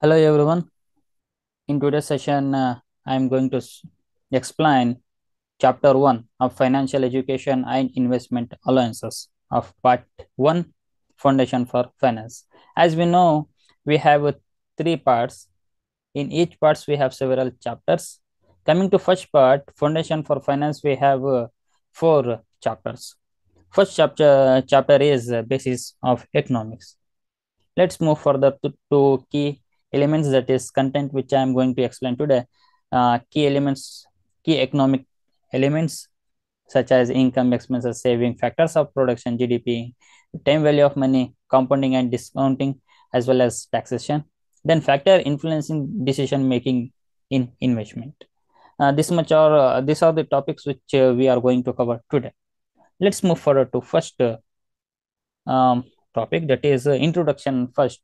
Hello everyone. In today's session, I am going to explain Chapter 1 of Financial Education and Investment Allowances of Part 1 Foundation for Finance. As we know, we have three parts. In each parts, we have several chapters. Coming to first part, Foundation for Finance, we have four chapters. First chapter is Basis of Economics. Let's move further to key elements, that is content which I am going to explain today. Key elements, key economic elements such as income, expenses, saving, factors of production, GDP, time value of money, compounding and discounting, as well as taxation. Then factor influencing decision making in investment. These are the topics which we are going to cover today. Let's move forward to first um, topic, that is introduction first.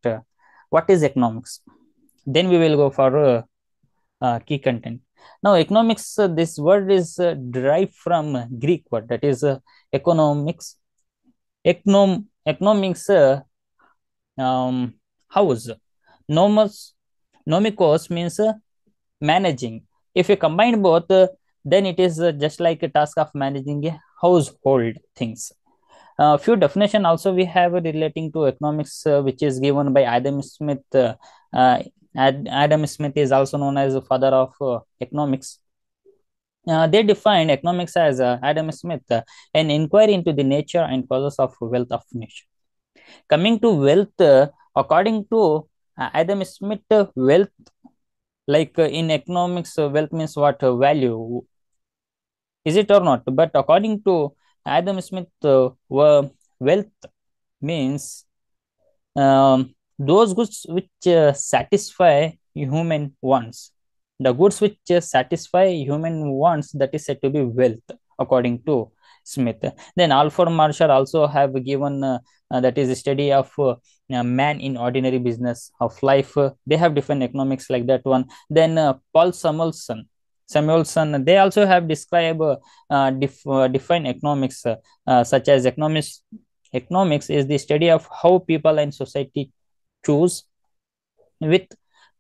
What is economics? Then we will go for key content. Now, economics, this word is derived from Greek word, that is economics. Economics, house. Nomos, nomikos means managing. If you combine both, then it is just like a task of managing a household things. Few definition also we have relating to economics, which is given by Adam Smith. Adam Smith is also known as the father of economics. They defined economics as Adam Smith, an inquiry into the nature and causes of wealth of nation. Coming to wealth, according to Adam Smith, wealth, like in economics, wealth means what? Value, is it or not? But according to Adam Smith, wealth means those goods which satisfy human wants. The goods which satisfy human wants, that is said to be wealth, according to Smith. Then Alfred Marshall also have given that is a study of man in ordinary business of life. They have different economics like that one. Then Paul Samuelson, they also have described defined economics, such as economics is the study of how people and society choose, with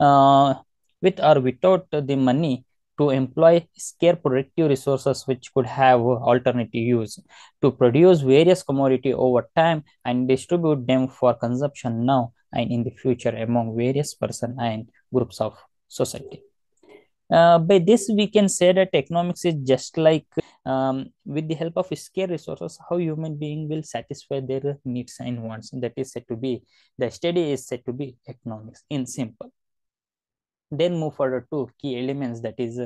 uh, with or without the money, to employ scarce productive resources which could have alternative use, to produce various commodity over time and distribute them for consumption now and in the future among various person and groups of society. By this, we can say that economics is just like, with the help of scarce resources, how human being will satisfy their needs and wants. That is said to be, the study is said to be economics in simple. Then move forward to key elements, that is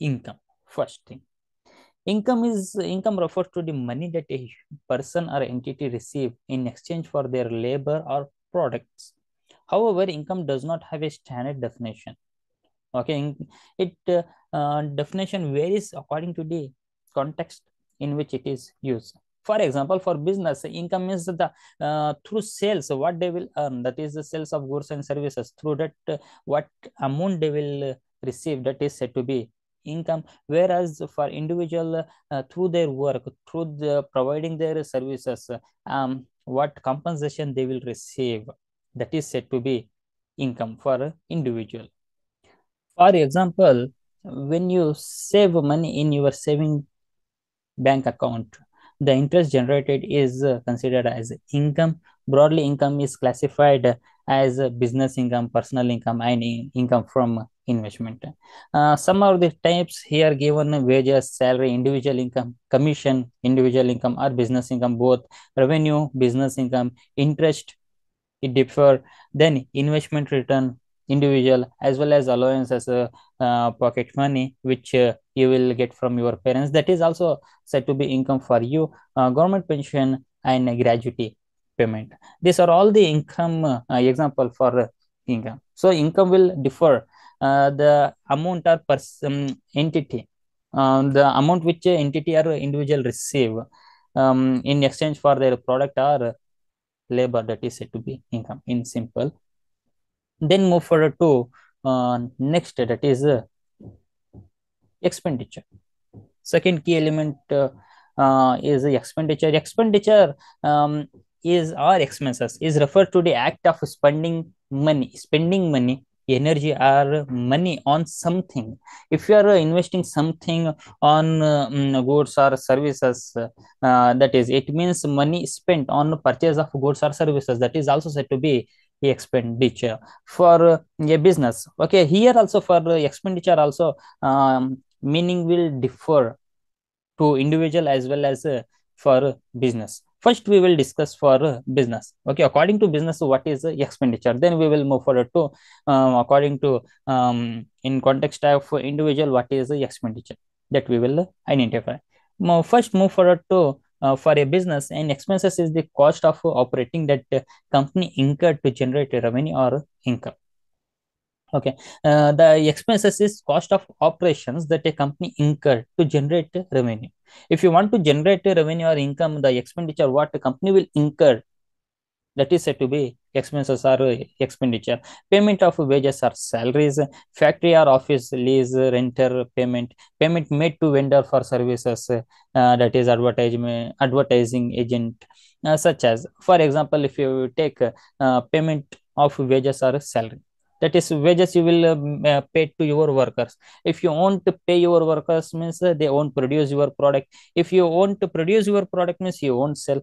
income. First thing, income refers to the money that a person or entity receive in exchange for their labor or products. However, income does not have a standard definition. Okay, it definition varies according to the context in which it is used. For example, for business, income is the through sales what they will earn, that is the sales of goods and services. Through that, what amount they will receive, that is said to be income. Whereas for individual, through their work, through the providing their services, what compensation they will receive, that is said to be income for individual. For example, when you save money in your saving bank account, the interest generated is considered as income. Broadly, income is classified as business income, personal income, and income from investment. Some of the types here given: wages, salary, individual income, commission, individual income, or business income, both revenue, business income, interest, it differ. Then investment return, individual, as well as allowance as a pocket money which you will get from your parents, that is also said to be income for you. Government pension and gratuity payment, these are all the income example for income. So income will differ, the amount or entity, the amount which entity or individual receive in exchange for their product or labor, that is said to be income in simple. Then move forward to next, that is expenditure. Second key element is the expenditure. Expenditure, is or expenses is referred to the act of spending money, energy or money on something. If you are investing something on goods or services, that is, it means money spent on purchase of goods or services, that is also said to be expenditure. For a business, okay, here also for expenditure also, meaning will differ to individual as well as for business. First, we will discuss for business. Okay, according to business, what is expenditure? Then we will move forward to according to in context of individual, what is expenditure, that we will identify. First, move forward to for a business, and expenses is the cost of operating that company incurred to generate a revenue or income. Okay, the expenses is cost of operations that a company incur to generate revenue. If you want to generate a revenue or income, the expenditure what the company will incur, that is said to be expenses or expenditure. Payment of wages or salaries, factory or office lease, renter payment, payment made to vendor for services, that is advertising agent, such as, for example, if you take payment of wages or salary, that is wages you will pay to your workers. If you want to pay your workers, means they won't produce your product. If you want to produce your product, means you won't sell.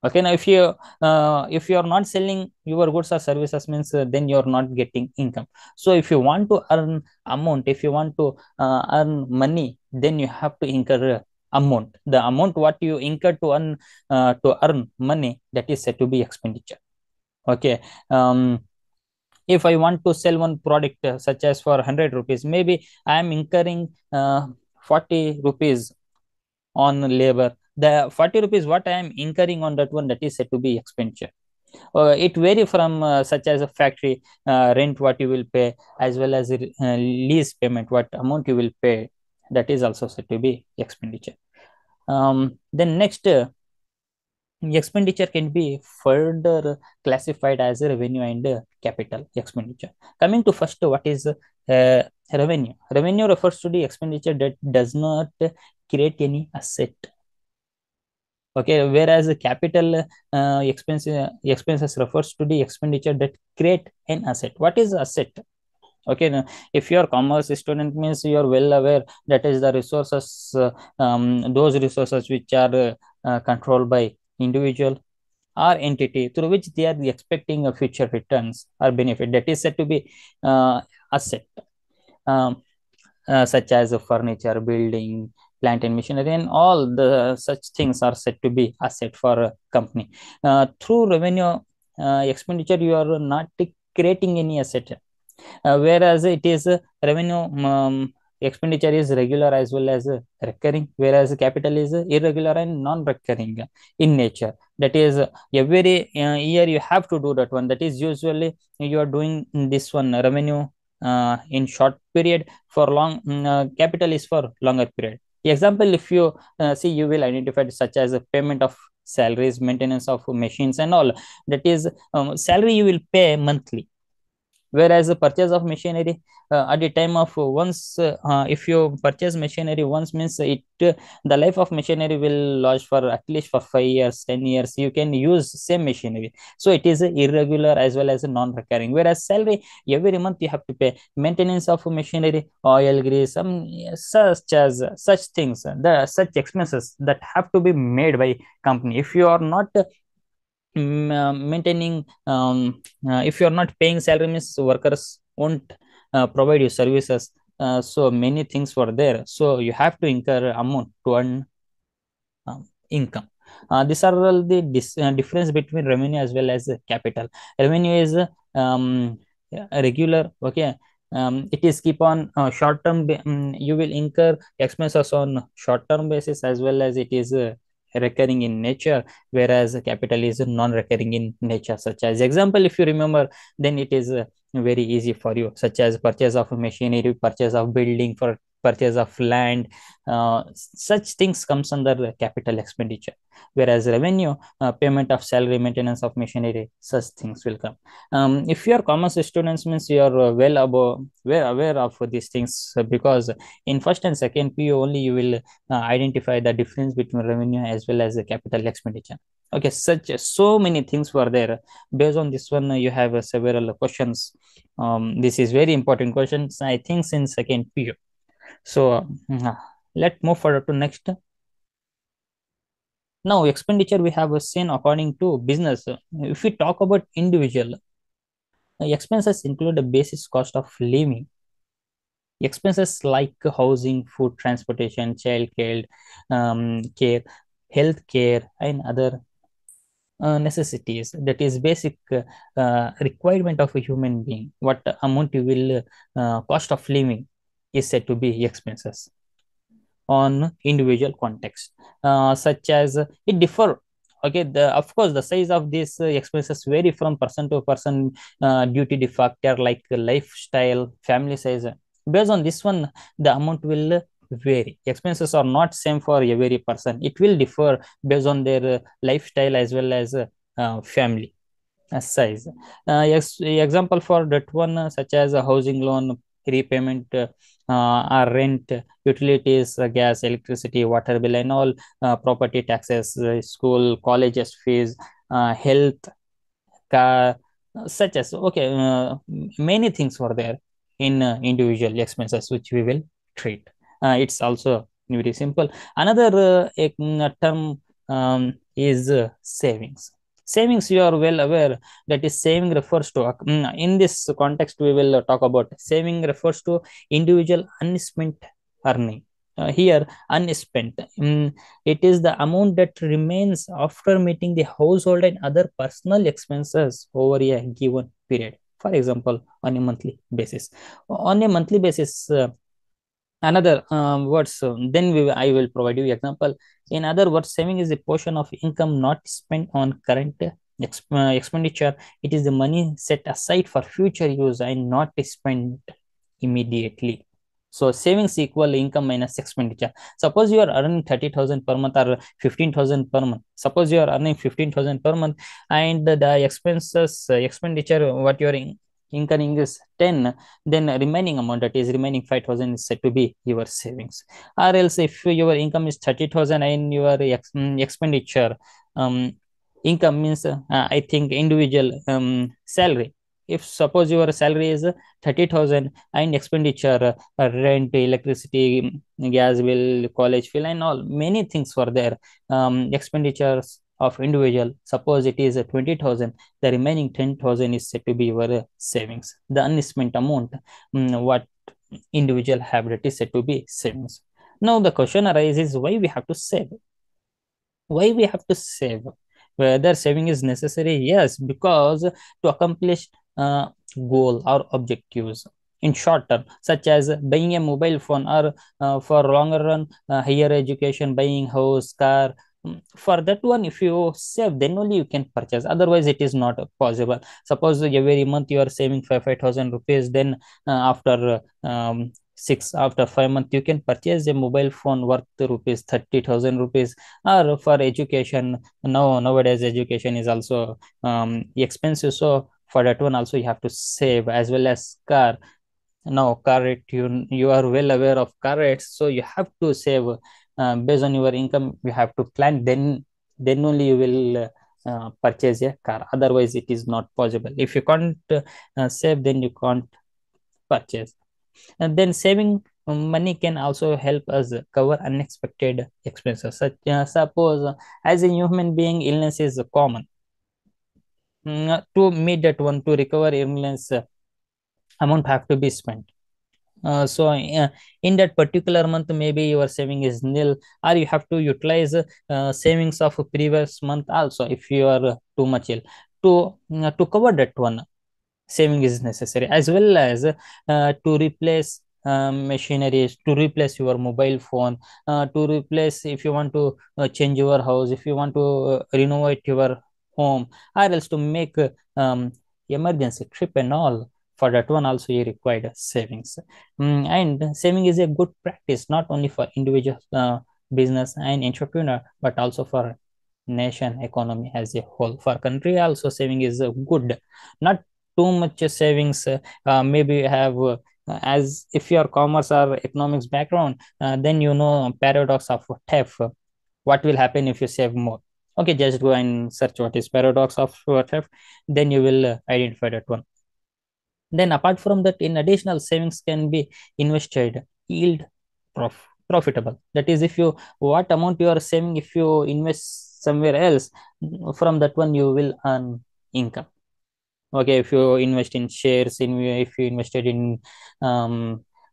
Okay, now if you are not selling your goods or services, means then you are not getting income. So if you want to earn amount, if you want to earn money, then you have to incur amount. The amount what you incur to earn money, that is said to be expenditure. Okay, if I want to sell one product, such as for 100 rupees, maybe I am incurring 40 rupees on labor. The 40 rupees what I am incurring on that one, that is said to be expenditure. It vary from such as a factory rent what you will pay, as well as lease payment what amount you will pay, that is also said to be expenditure. Then next, expenditure can be further classified as a revenue and capital expenditure. Coming to first, what is revenue? Revenue refers to the expenditure that does not create any asset. Okay, whereas the capital expenses refers to the expenditure that create an asset. What is asset? Okay, now, if you are commerce student, means you are well aware that is the resources, those resources which are controlled by individual or entity, through which they are expecting a future returns or benefit, that is said to be asset. um, Such as furniture, building, plant and machinery, and all the such things are said to be asset for a company. Through revenue expenditure, you are not creating any asset, whereas it is revenue expenditure is regular as well as recurring, whereas capital is irregular and non-recurring in nature. That is, every year you have to do that one. That is, usually you are doing this one revenue in short period, for long capital is for longer period. Example, if you see, you will identify such as a payment of salaries, maintenance of machines and all. That is, salary you will pay monthly, whereas the purchase of machinery at the time of once, if you purchase machinery once, means it the life of machinery will last for at least for 5 years, 10 years, you can use same machinery. So it is irregular as well as non-recurring, whereas salary, every month you have to pay maintenance of machinery, oil, grease, some such things, the such expenses that have to be made by company. If you are not maintaining, if you are not paying salary, means workers won't provide you services. So many things were there, so you have to incur amount to earn income. These are all the difference between revenue as well as capital. Revenue is regular. Okay, it is keep on short term, you will incur expenses on short term basis, as well as it is recurring in nature, whereas capital is non-recurring in nature. Such as example, if you remember, then it is very easy for you, such as purchase of machinery, purchase of building, for purchase of land, such things comes under the capital expenditure, whereas revenue, payment of salary, maintenance of machinery, such things will come. If you are commerce students, means you are well aware of these things, because in first and second PU only you will identify the difference between revenue as well as the capital expenditure. Okay, such so many things were there. Based on this one, you have several questions. This is very important questions, I think, in second period. So let's move forward to next. Now, expenditure we have seen according to business. If we talk about individual, expenses include the basis cost of living. Expenses like housing, food, transportation, child care, health care, and other necessities, that is basic requirement of a human being. What amount you will cost of living is said to be expenses on individual context, such as it differ. Okay, of course the size of these expenses vary from person to person due to the factor like lifestyle, family size. Based on this one, the amount will vary. Expenses are not same for every person. It will differ based on their lifestyle as well as family size. Yes, example for that one, such as a housing loan repayment, or rent, utilities, gas, electricity, water bill, and all, property taxes, school, colleges fees, health, car, such as, okay, many things were there in individual expenses which we will treat. It's also very simple. Another term is savings. Savings, you are well aware that is saving refers to, in this context we will talk about saving refers to individual unspent earning. Here unspent, it is the amount that remains after meeting the household and other personal expenses over a given period. For example, on a monthly basis. On a monthly basis, another words, then I will provide you example. In other words, saving is a portion of income not spent on current expenditure. It is the money set aside for future use and not spent immediately. So savings equal income minus expenditure. Suppose you are earning 30,000 per month or 15,000 per month. Suppose you are earning 15,000 per month, and the expenses, expenditure, what you are incurring is 10, then remaining amount, that is remaining 5,000, is said to be your savings. Or else if your income is 30,000 and your expenditure, um, income means, I think individual salary. If suppose your salary is 30,000 and expenditure, rent, electricity, gas bill, college fee, and all many things were there. Expenditures of individual, suppose it is 20,000, the remaining 10,000 is said to be your savings. The unspent amount, what individual have, that is said to be savings. Now the question arises, why we have to save? Why we have to save? Whether saving is necessary? Yes, because to accomplish goal or objectives in short term, such as buying a mobile phone, or for longer run, higher education, buying house, car. For that one, if you save, then only you can purchase. Otherwise, it is not possible. Suppose every month you are saving 5,000 rupees, then after 5 months, you can purchase a mobile phone worth rupees 30,000 rupees. Or for education, nowadays education is also expensive, so for that one also you have to save, as well as car. Now car rate, you are well aware of car rates, so you have to save. Based on your income you have to plan, then only you will purchase a car. Otherwise it is not possible. If you can't save, then you can't purchase. And then saving money can also help us cover unexpected expenses. Such, suppose, as a human being, illness is common. To meet that one, to recover illness, amount have to be spent. So in that particular month, maybe your saving is nil, or you have to utilize savings of previous month also, if you are too much ill, to cover that one. Saving is necessary, as well as to replace machineries, to replace your mobile phone, to replace, if you want to change your house, if you want to renovate your home, or else to make emergency trip and all. For that one also you required savings. And saving is a good practice, not only for individual business and entrepreneur, but also for nation economy as a whole. For country also, saving is good. Not too much savings. Maybe you have, as if your commerce or economics background, then you know paradox of theft. What will happen if you save more? Okay, just go and search what is paradox of theft, then you will identify that one. Then apart from that, in additional savings can be invested, yield profitable. That is, if you what amount you are saving, if you invest somewhere else, from that one you will earn income. Okay, if you invest in shares, if you invested in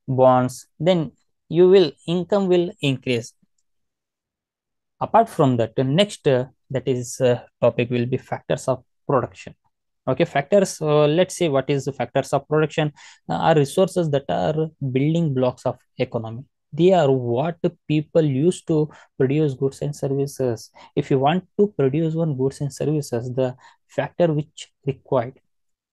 bonds, then you will income will increase. Apart from that, the next that is topic will be factors of production. Okay, factors, let's see what is the factors of production. Are resources that are building blocks of economy. They are what people use to produce goods and services. If you want to produce one goods and services, the factor which required.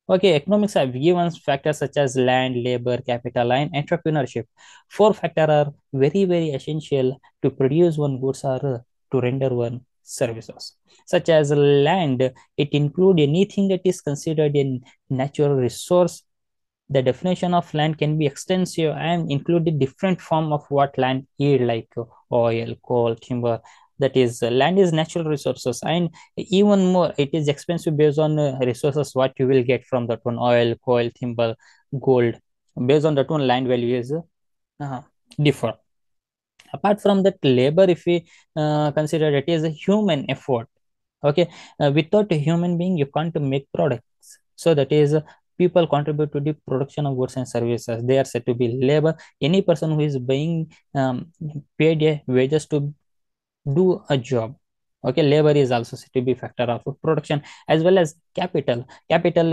Okay, economics have given factors such as land, labor, capital, and entrepreneurship. Four factors are very, very essential to produce one goods or to render one services. Such as land, it includes anything that is considered a natural resource. The definition of land can be extensive and include different form of what land yield, like oil, coal, timber. That is, land is natural resources, and even more, it is expensive based on resources what you will get from that one: oil, coal, timber, gold. Based on that one, land value is uh, differ. Apart from that, labor, if we consider it is a human effort. Okay, without a human being, you can't make products. So that is, people contribute to the production of goods and services. They are said to be labor. Any person who is being paid a wages to do a job. Okay, labor is also said to be factor of production. As well as capital,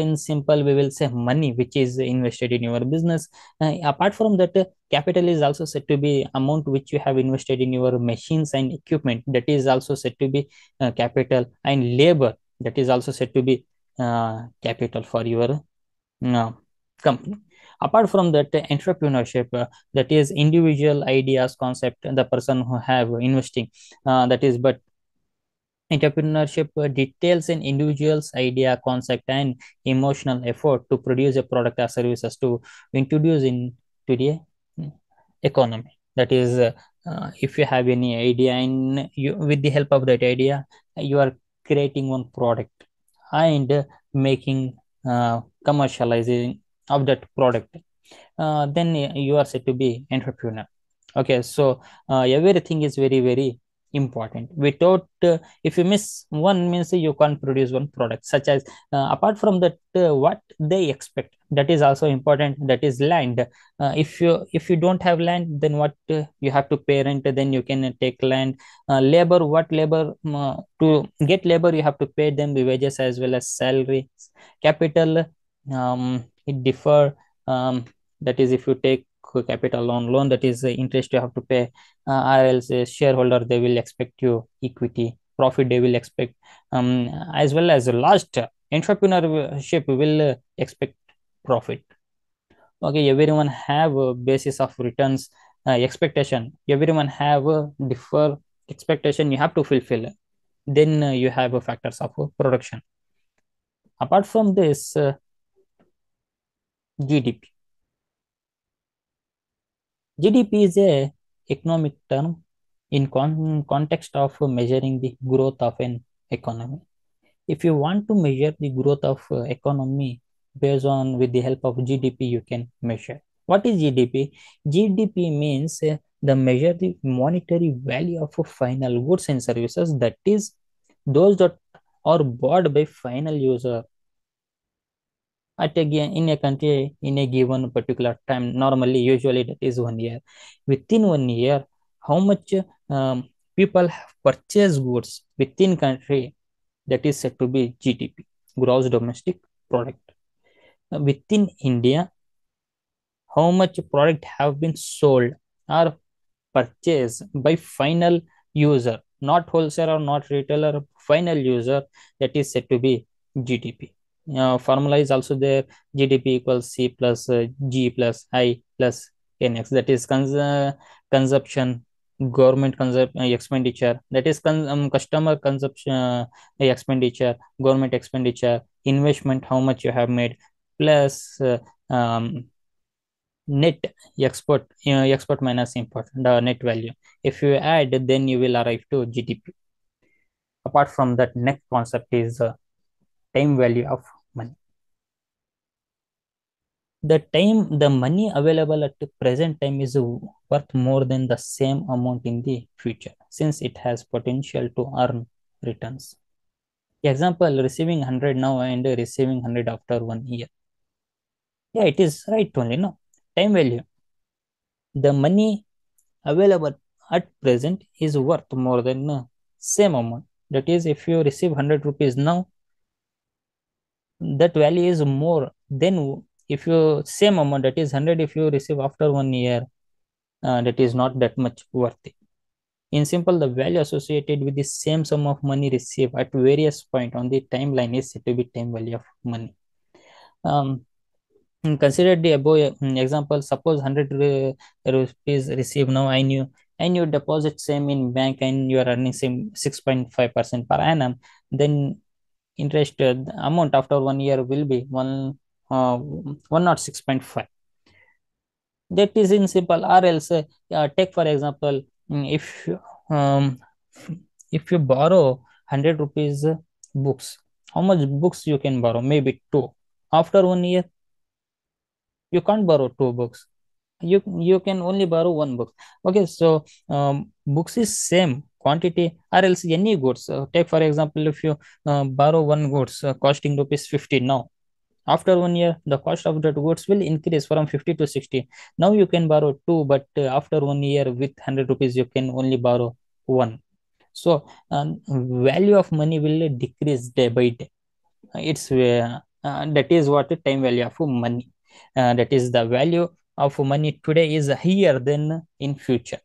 in simple we will say money which is invested in your business. Apart from that, capital is also said to be amount which you have invested in your machines and equipment. That is also said to be capital. And labor, that is also said to be capital for your uh, company. Apart from that, entrepreneurship, that is individual ideas, concept, the person who have investing, that is, but entrepreneurship details an individual's idea, concept, and emotional effort to produce a product or services to introduce into the economy. That is, if you have any idea and you, with the help of that idea, you are creating one product and making commercializing of that product, then you are said to be entrepreneur. Okay, so everything is very, very important. Without, if you miss one, means you can't produce one product. Such as, apart from that, what they expect, that is also important. That is land. If you don't have land, then what, you have to pay rent, then you can take land. Labor, what labor, to get labor you have to pay them the wages as well as salary. Capital, it differ. That is, if you take capital loan, that is the interest you have to pay, or else a shareholder, they will expect you equity. Profit, they will expect, as well as last, entrepreneurship will expect profit. Okay, everyone have a basis of returns, expectation. Everyone have a differ expectation you have to fulfill. Then you have factors of production. Apart from this, GDP. GDP is a economic term in context of measuring the growth of an economy. If you want to measure the growth of economy based on with the help of GDP, you can measure. What is GDP? GDP means the measure the monetary value of a final goods and services, that is those that are bought by final user at again in a country in a given particular time. Normally, usually that is 1 year. Within 1 year, how much people have purchased goods within country, that is said to be GDP, gross domestic product. Within India, how much product have been sold or purchased by final user, not wholesaler or not retailer, final user, that is said to be GDP. Formula is also there: GDP equals C plus G plus I plus NX. That is consumption, government expenditure. That is customer consumption expenditure, government expenditure, investment, how much you have made, plus net export minus import, the net value. If you add, then you will arrive to GDP. Apart from that, next concept is time value of money. The money available at the present time is worth more than the same amount in the future, since it has potential to earn returns. Example, receiving 100 now and receiving 100 after 1 year. Yeah, it is right only, no? Time value. The money available at present is worth more than the same amount. That is, if you receive 100 rupees now, that value is more than if you same amount, that is 100, if you receive after 1 year, that is not that much worthy. In simple, the value associated with the same sum of money received at various point on the timeline is said to be time value of money. Consider the above example. Suppose 100 rupees received now, and you deposit same in bank and you are earning same 6.5% per annum, then interest amount after 1 year will be 106.5. That is in simple. Or else take for example, if um, if you borrow 100 rupees books, how much books you can borrow? Maybe two. After 1 year, you can't borrow two books. You can only borrow one book. Okay, so books is same quantity, or else any goods. Take for example, if you borrow one goods costing rupees 50 now, after 1 year, the cost of that goods will increase from 50 to 60. Now you can borrow two, but after 1 year with 100 rupees, you can only borrow one. So value of money will decrease day by day. It's that is what the time value of money. That is the value of money today is higher than in future.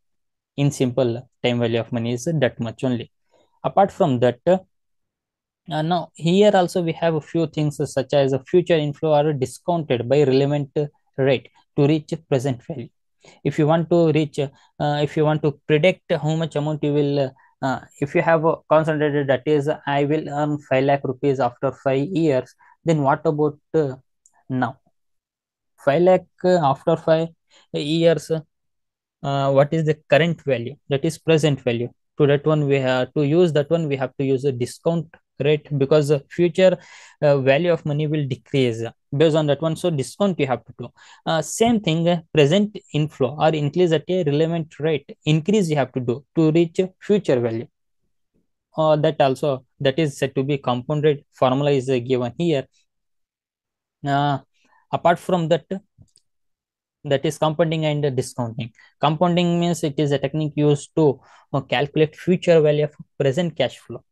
In simple, time value of money is that much only. Apart from that, now, here also we have a few things such as a future inflow are discounted by relevant rate to reach present value. If you want to reach, if you want to predict how much amount you will, if you have a concentrated, that is, I will earn 5 lakh rupees after 5 years, then what about now? 5 lakh after 5 years, what is the current value? That is present value. To that one, we have to use that one, we have to use a discount rate, because the future value of money will decrease based on that one. So discount you have to do. Same thing, present inflow or increase at a relevant rate, increase you have to do to reach future value. That also, that is said to be compound rate. Formula is given here. Uh, Apart from that, that is compounding and discounting. Compounding means it is a technique used to calculate future value of present cash flow.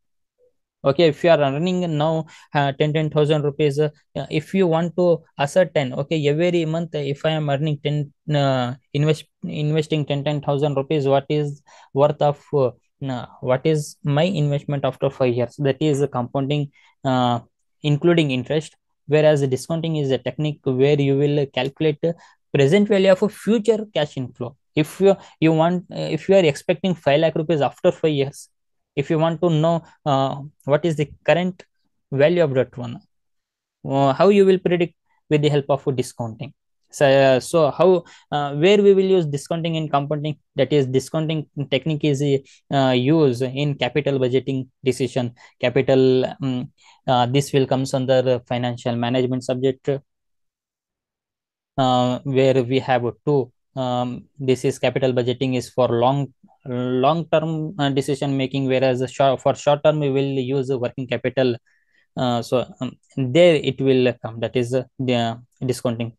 Okay, if you are earning now 10,000 rupees, if you want to ascertain, okay, every month if I am earning 10 investing 10,000 rupees, what is worth of what is my investment after 5 years? That is compounding, uh, including interest. Whereas discounting is a technique where you will calculate present value of a future cash inflow. If you want, if you are expecting 5 lakh rupees after 5 years, if you want to know what is the current value of that one, how you will predict? With the help of discounting. So how, where we will use discounting and compounding? That is, discounting technique is used in capital budgeting decision. Capital, this will comes under financial management subject, where we have two. This is capital budgeting is for long term decision making, whereas for short term we will use working capital. There it will come. That is the discounting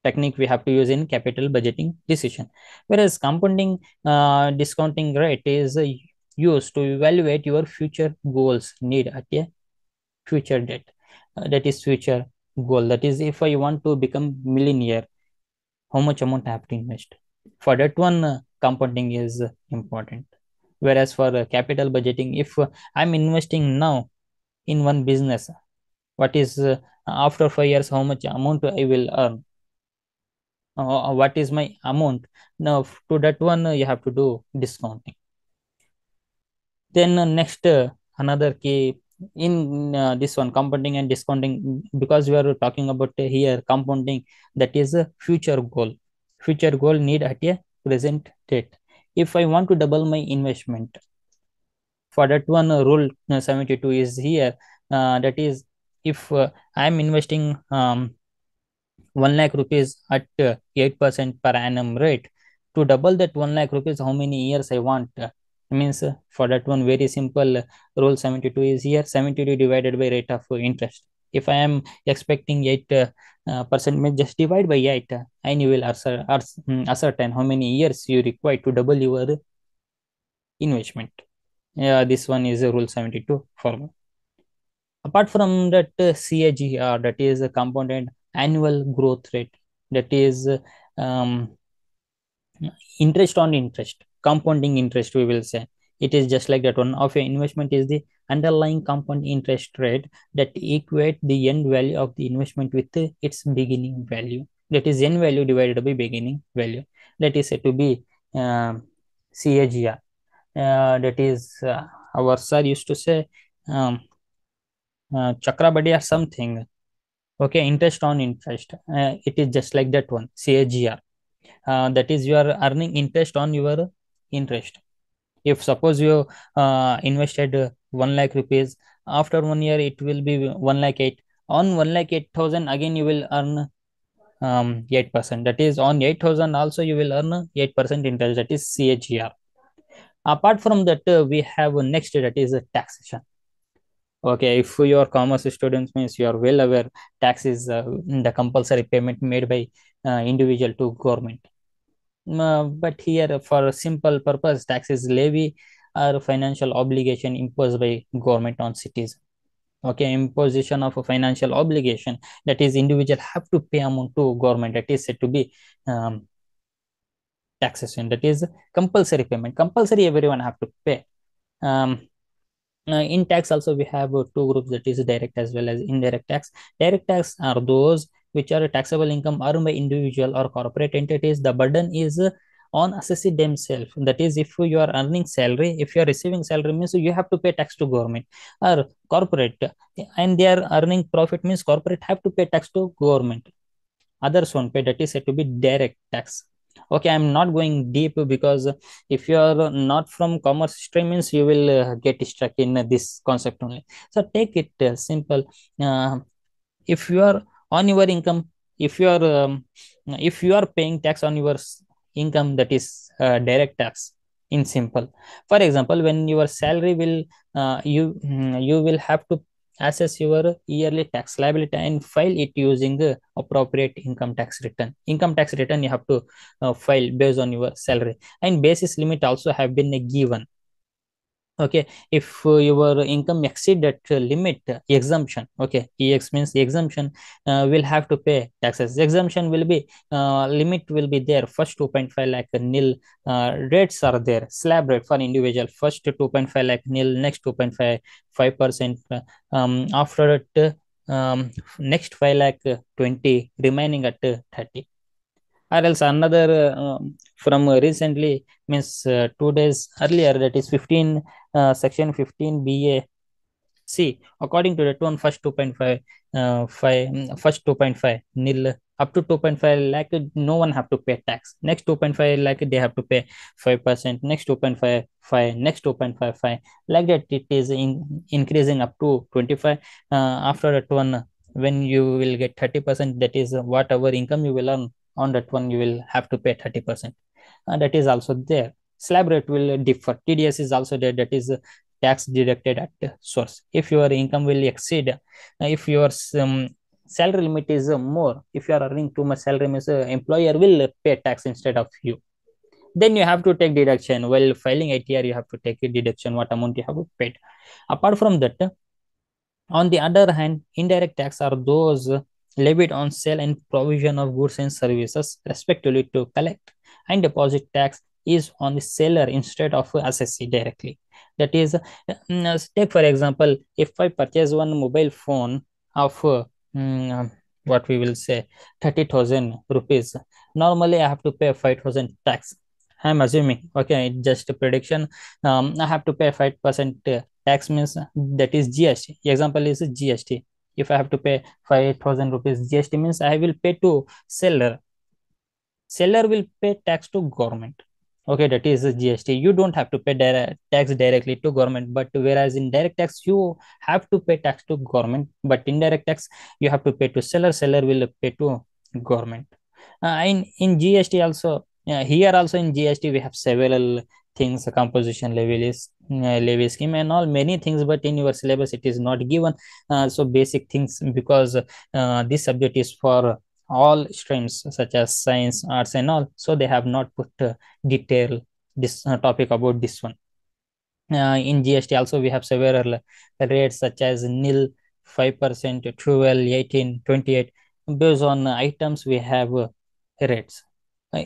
technique we have to use in capital budgeting decision. Whereas compounding, discounting rate is used to evaluate your future goals need at a future date. That is future goal. That is, if I want to become millionaire, how much amount I have to invest. For that one, compounding is important. Whereas for capital budgeting, if I'm investing now in one business, what is after 5 years, how much amount I will earn? What is my amount? Now, to that one, you have to do discounting. Then next, another key in this one, compounding and discounting, because we are talking about here compounding, that is a future goal. Future goal need at a present date. If I want to double my investment, For that one, rule 72 is here. That is, if I am investing 1 lakh rupees at 8% per annum rate, to double that 1 lakh rupees, how many years I want? Means for that one, very simple, rule 72 is here. 72 divided by rate of interest. If I am expecting 8 percent, means just divide by 8, and you will ascertain how many years you require to double your investment. Yeah, this one is rule 72 formula. Apart from that, CAGR, that is a compounded annual growth rate, that is um, interest on interest, compounding interest, we will say. It is just like that one of your investment is the underlying compound interest rate that equate the end value of the investment with its beginning value. That is end value divided by beginning value. That is said to be CAGR. That is our sir used to say um, Chakrabadi or something. Okay, interest on interest. It is just like that one, CAGR. That is, you are earning interest on your interest. If suppose you invested 1 lakh rupees, after 1 year it will be 1 lakh 8. On 1 lakh 8,000, again you will earn 8%. That is, on 8,000 also you will earn 8% interest. That is CAGR. Apart from that, we have next, that is taxation. Okay, if you are commerce students, means you are well aware, tax is the compulsory payment made by individual to government. But here, for a simple purpose, tax is levy or financial obligation imposed by government on citizens. Okay, imposition of a financial obligation, that is, individual have to pay amount to government, that is said to be um, taxation. That is compulsory payment. Compulsory, everyone have to pay. Um, in tax also we have two groups, that is direct as well as indirect tax. Direct tax are those which are taxable income earned by individual or corporate entities. The burden is on assessee themselves. That is, if you are earning salary, if you are receiving salary, means you have to pay tax to government or corporate, and they are earning profit, means corporate have to pay tax to government. Others won't pay. That is said to be direct tax. Okay, I'm not going deep, because if you are not from commerce stream, means you will get stuck in this concept only. So take it simple. uh, if you are on your income, if you are if you are paying tax on your income, that is direct tax in simple. For example, when your salary will you will have to assess your yearly tax liability and file it using the appropriate income tax return you have to file based on your salary, and basis limit also have been given. Okay, if your income exceed that limit, exemption. Okay, ex means exemption, will have to pay taxes. Exemption will be limit will be there. First 2.5 lakh nil, rates are there. Slab rate for individual, first 2.5 lakh nil, next 2.5 5%, after that next 5 lakh 20, remaining at 30. Or else another from recently, means 2 days earlier, that is 15 section 15 BA C. According to that one, first 2.5 first 2.5 nil up to 2.5 lakh, no one have to pay tax. Next 2.5 lakh, they have to pay 5%. Next 2.5 5, next 2.55, like that it is increasing up to 25. After that one, when you will get 30%, that is whatever income you will earn, on that one you will have to pay 30%. That is also there. Slab rate will differ. TDS is also there, that is tax deducted at source. If your income will exceed, if your salary limit is more, if you are earning too much salary, means employer will pay tax instead of you. Then you have to take deduction. While filing ATR, you have to take a deduction what amount you have paid. Apart from that, on the other hand, indirect tax are those levied on sale and provision of goods and services, respectively. To collect and deposit tax is on the seller instead of assessee directly. That is, take for example, if I purchase one mobile phone of what we will say 30,000 rupees, normally I have to pay 5,000 tax. I'm assuming, okay, just a prediction. I have to pay 5% tax, means that is GST. Example is GST. If I have to pay 5,000 rupees GST, means I will pay to seller. Seller will pay tax to government. Okay, that is a GST. You don't have to pay tax directly to government, but whereas in direct tax you have to pay tax to government, but indirect tax you have to pay to seller. Seller will pay to government. In GST also, here also in GST we have several things, composition levy scheme and all many things, but in your syllabus it is not given. So basic things, because this subject is for all streams such as science, arts and all, so they have not put detail this topic about this one. In GST also we have several rates such as nil, 5%, 12, 18, 28. Based on items we have rates.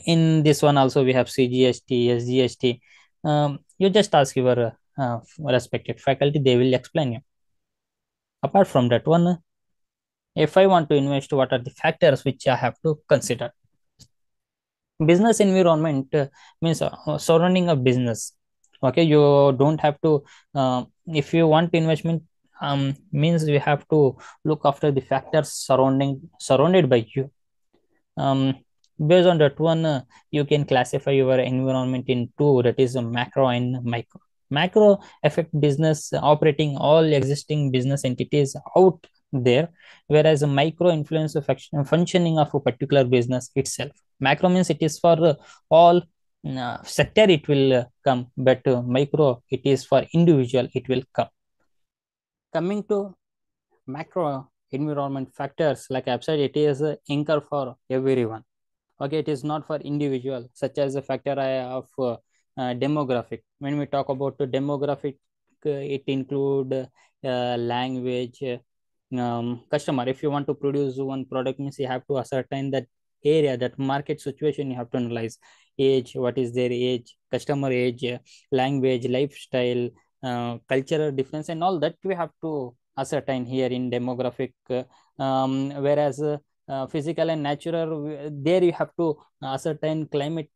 In this one also we have CGST, SGST. You just ask your respected faculty, they will explain you. Apart from that one, if I want to invest, what are the factors which I have to consider? Business environment means surrounding a business. Okay, you don't have to if you want investment, means you have to look after the factors surrounded by you. um, Based on that one, you can classify your environment in two, that is macro and micro. Macro affect business operating all existing business entities out there, whereas a micro influence the functioning of a particular business itself. Macro means it is for all sector it will come, but micro it is for individual it will come. Coming to macro environment factors, like I've said, it is anchor for everyone. Okay, it is not for individual, such as a factor of demographic. When we talk about the demographic, it include language, customer. If you want to produce one product, means you have to ascertain that area, that market situation, you have to analyze age, what is their age, customer age, language, lifestyle, cultural difference and all that we have to ascertain here in demographic. Whereas physical and natural, there you have to ascertain climate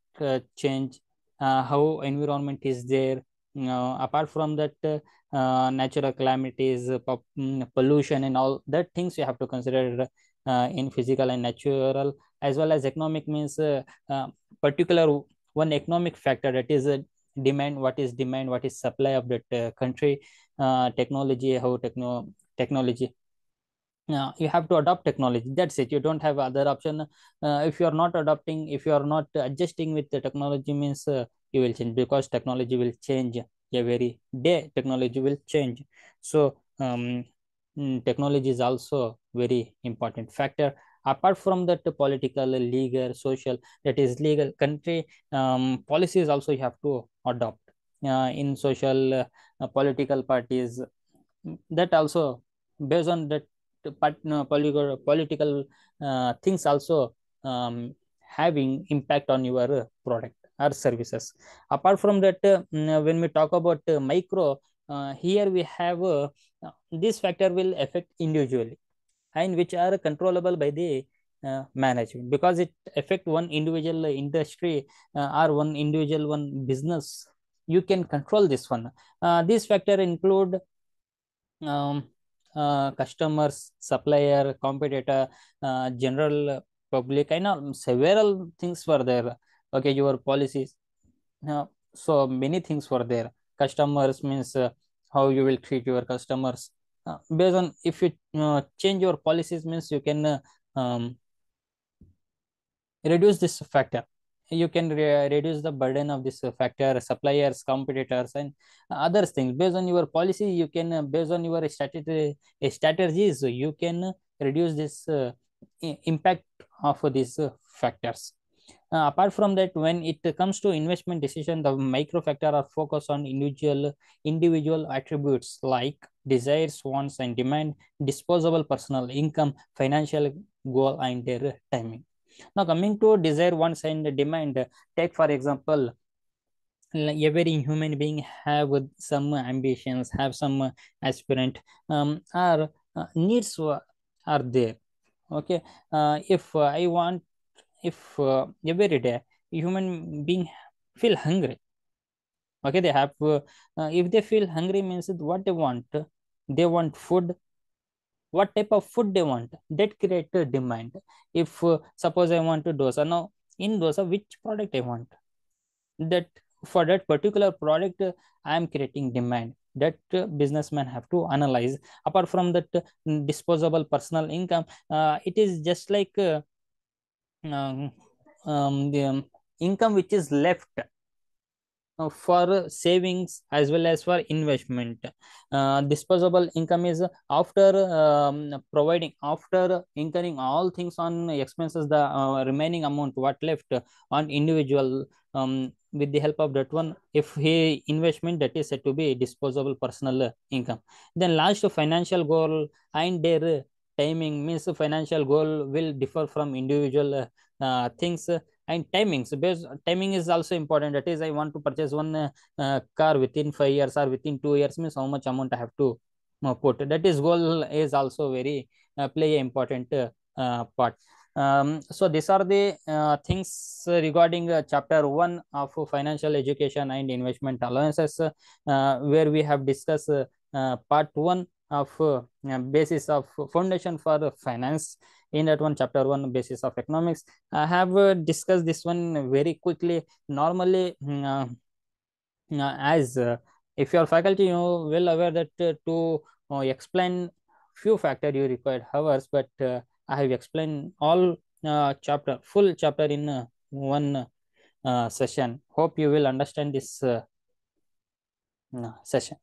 change, how environment is there. Apart from that, natural calamities, pollution and all that things you have to consider in physical and natural. As well as economic means particular one economic factor, that is demand, what is demand, what is supply of that country. Technology, how technology, you have to adopt technology, that's it, you don't have other option. If you are not adopting, if you are not adjusting with the technology, means you will change, because technology will change every day, technology will change. So technology is also very important factor. Apart from that, political, legal, social, that is legal country policies also you have to adopt. In social, political parties, that also, based on that political things also having impact on your product or services. Apart from that, when we talk about micro, here we have this factor will affect individually, and which are controllable by the management, because it affect one individual industry or one individual one business. You can control this one. This factor include um, customers, supplier, competitor, general public, and several things were there. Okay, your policies. So many things were there. Customers means how you will treat your customers. Based on, if you change your policies, means you can reduce this factor. You can reduce the burden of this factor, suppliers, competitors and other things. Based on your policy, you can based on your strategies, you can reduce this impact of these factors. Apart from that, when it comes to investment decision, the micro factor are focused on individual attributes like desires, wants and demand, disposable personal income, financial goal and their timing. Now coming to desire, wants and demand, take for example, every human being have some ambitions, have some aspirant, or needs are there. Okay, if I want, if every day human being feel hungry. Okay, they have if they feel hungry, means what they want food. What type of food they want, that create a demand. If suppose I want to dosa, now in dosa which product I want, that for that particular product I am creating demand, that businessman have to analyze. Apart from that disposable personal income, it is just like um, the income which is left for savings as well as for investment. Disposable income is after providing, after incurring all things on expenses, the remaining amount what left on individual, with the help of that one, if he investment, that is said to be disposable personal income. Then last, financial goal and their timing, means financial goal will differ from individual things, and timings, because timing is also important. That is, I want to purchase one car within 5 years or within 2 years, means how much amount I have to put. That is goal is also very play a important part. So these are the things regarding chapter 1 of financial education and investment allowances, where we have discussed part 1 of basis of foundation for finance. In that one, chapter 1, basis of economics, I have discussed this one very quickly. Normally, as if your faculty, well aware that to explain few factor you required hours, but I have explained all full chapter in one session. Hope you will understand this session.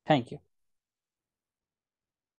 Thank you.